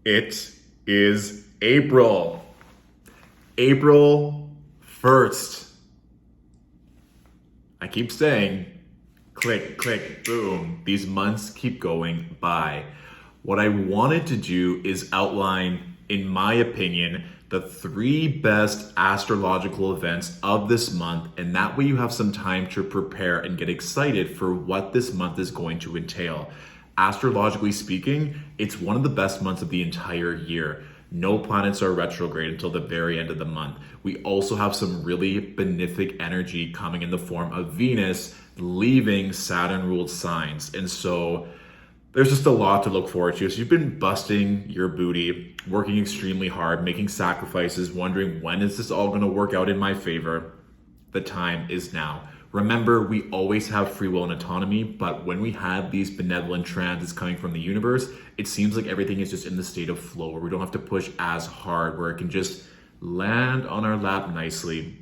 It is April. April 1st. I keep saying, click, click, boom. These months keep going by. What I wanted to do is outline, in my opinion, the 3 best astrological events of this month, and that way you have some time to prepare and get excited for what this month is going to entail. Astrologically speaking, it's one of the best months of the entire year. No planets are retrograde until the very end of the month. We also have some really benefic energy coming in the form of Venus leaving Saturn-ruled signs. And so there's just a lot to look forward to. So you've been busting your booty, working extremely hard, making sacrifices, wondering when is this all going to work out in my favor? The time is now. Remember, we always have free will and autonomy, but when we have these benevolent transits coming from the universe, it seems like everything is just in the state of flow where we don't have to push as hard, where it can just land on our lap nicely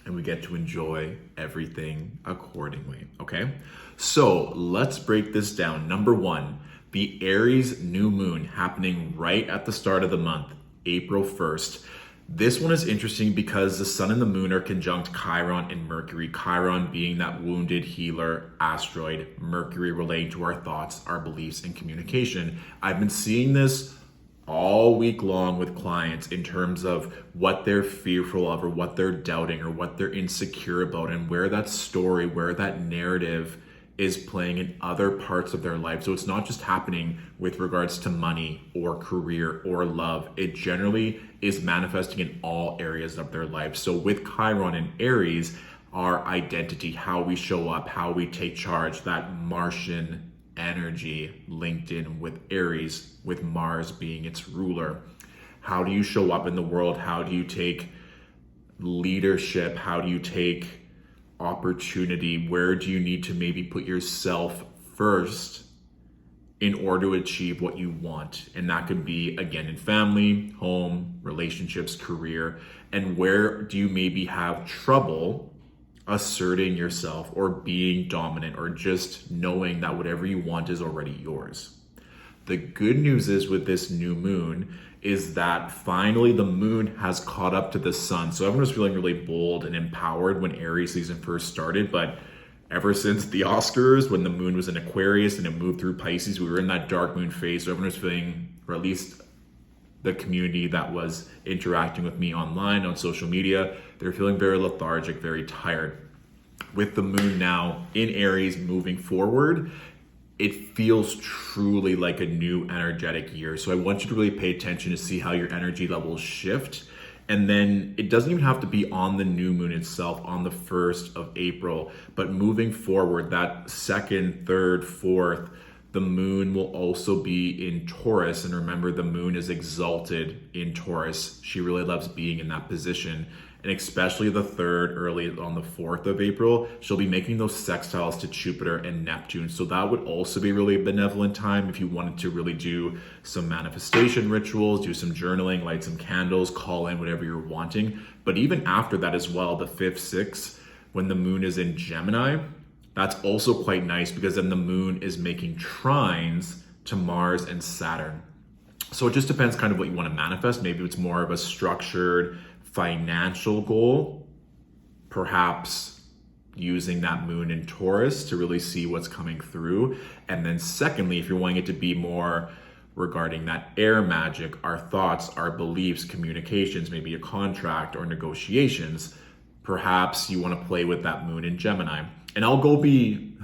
and we get to enjoy everything accordingly, okay? So let's break this down. Number 1, the Aries New Moon happening right at the start of the month, April 1st. This one is interesting because the sun and the moon are conjunct Chiron and Mercury. Chiron being that wounded healer asteroid, Mercury relating to our thoughts, our beliefs, and communication. I've been seeing this all week long with clients in terms of what they're fearful of or what they're doubting or what they're insecure about and where that story, where that narrative is playing in other parts of their life. So it's not just happening with regards to money or career or love. It generally is manifesting in all areas of their life. So with Chiron and Aries, our identity, how we show up, how we take charge, that Martian energy linked in with Aries, with Mars being its ruler. How do you show up in the world? How do you take leadership? How do you take opportunity? Where do you need to maybe put yourself first in order to achieve what you want? And that could be, again, in family, home, relationships, career. And where do you maybe have trouble asserting yourself or being dominant or just knowing that whatever you want is already yours? The good news is with this new moon is that finally the moon has caught up to the sun. So everyone was feeling really bold and empowered when Aries season first started, but ever since the Oscars, when the moon was in Aquarius and it moved through Pisces, we were in that dark moon phase. So everyone was feeling, or at least the community that was interacting with me online on social media, they're feeling very lethargic, very tired. With the moon now in Aries moving forward, it feels truly like a new energetic year. So I want you to really pay attention to see how your energy levels shift. And then it doesn't even have to be on the new moon itself on the 1st of April, but moving forward, that 2nd, 3rd, 4th, the moon will also be in Taurus. And remember, the moon is exalted in Taurus. She really loves being in that position. And especially the 3rd, early on the 4th of April, she'll be making those sextiles to Jupiter and Neptune. So that would also be really a benevolent time if you wanted to really do some manifestation rituals, do some journaling, light some candles, call in whatever you're wanting. But even after that as well, the 5th, 6th, when the moon is in Gemini, that's also quite nice because then the moon is making trines to Mars and Saturn. So it just depends kind of what you want to manifest. Maybe it's more of a structured financial goal, perhaps using that moon in Taurus to really see what's coming through. And then secondly, if you're wanting it to be more regarding that air magic, our thoughts, our beliefs, communications, maybe a contract or negotiations, perhaps you want to play with that moon in Gemini. And I will be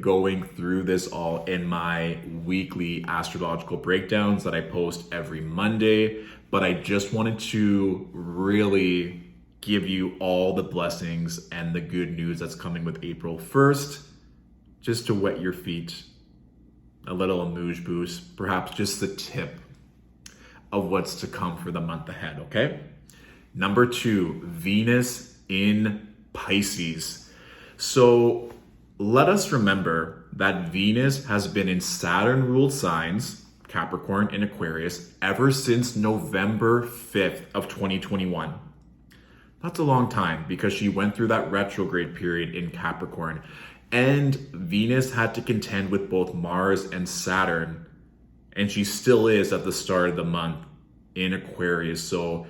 going through this all in my weekly astrological breakdowns that I post every Monday. But I just wanted to really give you all the blessings and the good news that's coming with April 1st, just to wet your feet, a little amuse boost, perhaps just the tip of what's to come for the month ahead, okay? Number 2, Venus in Pisces. So let us remember that Venus has been in Saturn-ruled signs, Capricorn and Aquarius, ever since November 5th of 2021. That's a long time because she went through that retrograde period in Capricorn. And Venus had to contend with both Mars and Saturn And she still is at the start of the month in Aquarius. So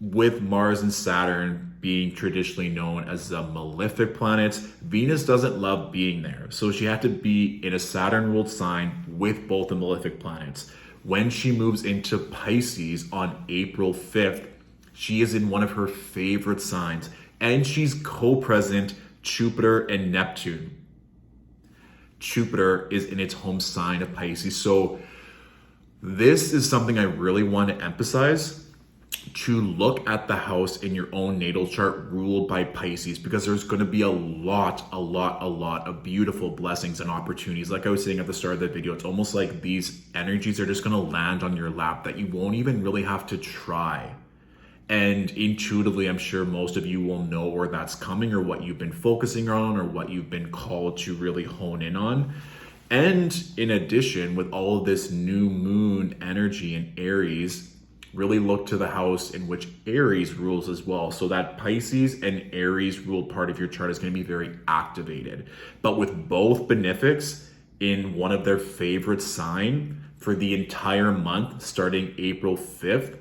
with Mars and Saturn being traditionally known as the malefic planets, Venus doesn't love being there. So she had to be in a Saturn ruled sign with both the malefic planets. When she moves into Pisces on April 5th, she is in one of her favorite signs, and she's co-present Jupiter and Neptune. Jupiter is in its home sign of Pisces. So this is something I really want to emphasize, to look at the house in your own natal chart ruled by Pisces, because there's going to be a lot of beautiful blessings and opportunities. Like I was saying at the start of the video, it's almost like these energies are just going to land on your lap that you won't even really have to try. And intuitively, I'm sure most of you will know where that's coming, or what you've been focusing on, or what you've been called to really hone in on. And in addition, with all of this new moon energy in Aries, really look to the house in which Aries rules as well. So that Pisces and Aries ruled part of your chart is going to be very activated. But with both benefics in one of their favorite sign for the entire month, starting April 5th,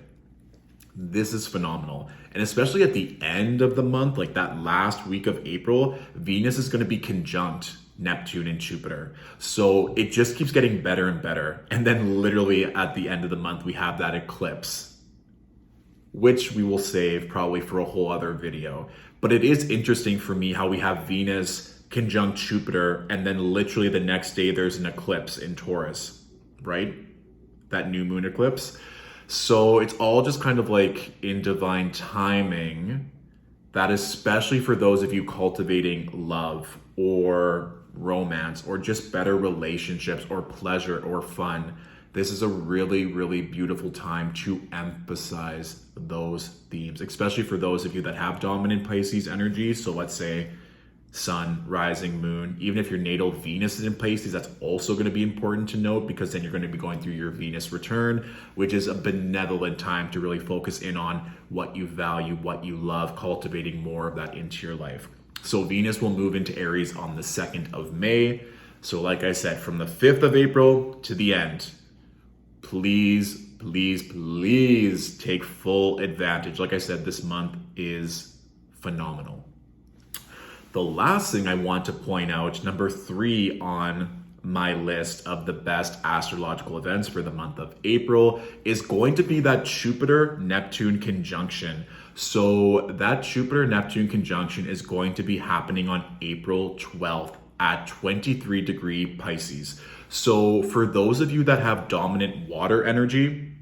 this is phenomenal. And especially at the end of the month, like that last week of April, Venus is going to be conjunct Neptune and Jupiter. So it just keeps getting better and better. And then literally at the end of the month, we have that eclipse, which we will save probably for a whole other video. But it is interesting for me how we have Venus conjunct Jupiter, and then literally the next day there's an eclipse in Taurus, right? That new moon eclipse. So it's all just kind of like in divine timing, that especially for those of you cultivating love or romance or just better relationships or pleasure or fun, this is a really beautiful time to emphasize those themes, especially for those of you that have dominant Pisces energy. So let's say sun, rising, moon, even if your natal Venus is in Pisces, that's also going to be important to note, because then you're going to be going through your Venus return, which is a benevolent time to really focus in on what you value, what you love, cultivating more of that into your life. So Venus will move into Aries on the 2nd of May. So like I said, from the 5th of April to the end, please take full advantage. Like I said, this month is phenomenal. The last thing I want to point out, number 3 on my list of the best astrological events for the month of April, is going to be that Jupiter-Neptune conjunction. So that Jupiter-Neptune conjunction is going to be happening on April 12th at 23 degree Pisces. So for those of you that have dominant water energy,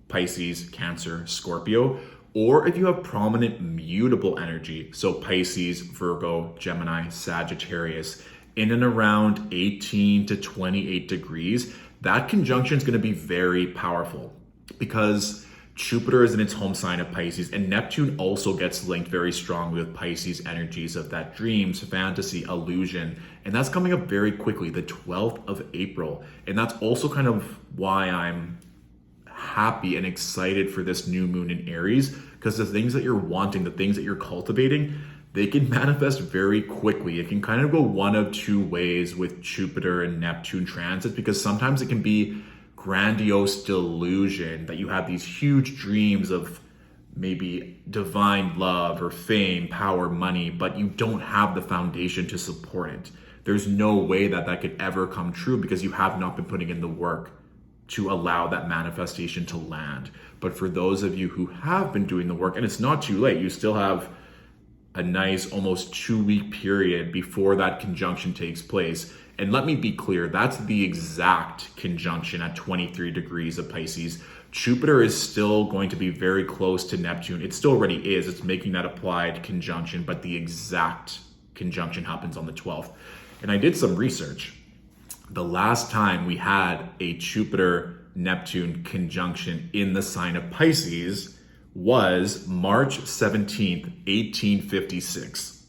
Pisces, Cancer, Scorpio, or if you have prominent mutable energy, so Pisces, Virgo, Gemini, Sagittarius, in and around 18 to 28 degrees, that conjunction is going to be very powerful, because Jupiter is in its home sign of Pisces, and Neptune also gets linked very strongly with Pisces energies of that dreams, fantasy, illusion, and that's coming up very quickly, the 12th of April. And that's also kind of why I'm happy and excited for this new moon in Aries, because the things that you're wanting, the things that you're cultivating, they can manifest very quickly. It can kind of go one of two ways with Jupiter and Neptune transits, because sometimes it can be grandiose delusion that you have these huge dreams of maybe divine love or fame, power, money, but you don't have the foundation to support it. There's no way that that could ever come true, because you have not been putting in the work to allow that manifestation to land. But for those of you who have been doing the work, and it's not too late, you still have a nice almost 2-week period before that conjunction takes place. And let me be clear, that's the exact conjunction at 23 degrees of Pisces. Jupiter is still going to be very close to Neptune. It still already is, it's making that applied conjunction, but the exact conjunction happens on the 12th. And I did some research. The last time we had a Jupiter-Neptune conjunction in the sign of Pisces was March 17th, 1856.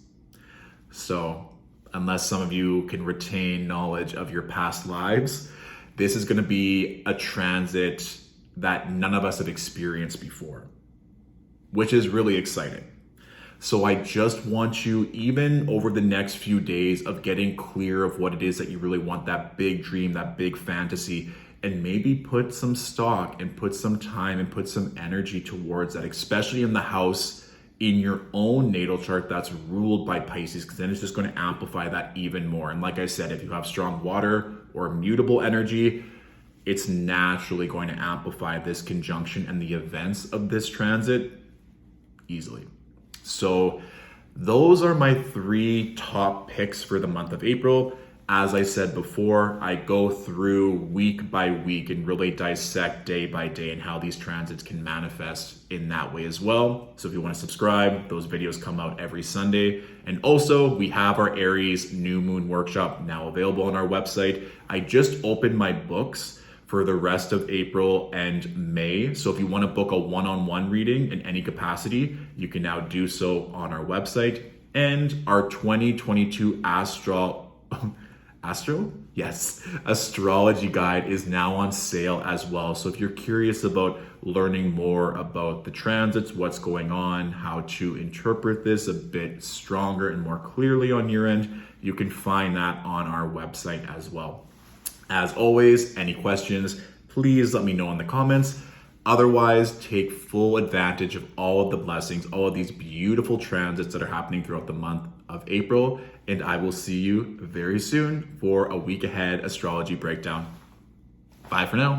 So unless some of you can retain knowledge of your past lives, this is going to be a transit that none of us have experienced before, which is really exciting. So I just want you, even over the next few days of getting clear of what it is that you really want, that big dream, that big fantasy, and maybe put some stock and put some time and put some energy towards that, especially in the house in your own natal chart that's ruled by Pisces, because then it's just going to amplify that even more. And like I said, if you have strong water or mutable energy, it's naturally going to amplify this conjunction and the events of this transit easily. So those are my 3 top picks for the month of April. As I said before, I go through week by week and really dissect day by day and how these transits can manifest in that way as well. So if you want to subscribe, those videos come out every Sunday. And also, we have our Aries New Moon workshop now available on our website. I just opened my books for the rest of April and May. So if you want to book a one-on-one reading in any capacity, you can now do so on our website. And our 2022 Astrology guide is now on sale as well. So if you're curious about learning more about the transits, what's going on, how to interpret this a bit stronger and more clearly on your end, you can find that on our website as well. As always, any questions, please let me know in the comments. Otherwise, take full advantage of all of the blessings, all of these beautiful transits that are happening throughout the month of April. And I will see you very soon for a week ahead astrology breakdown. Bye for now.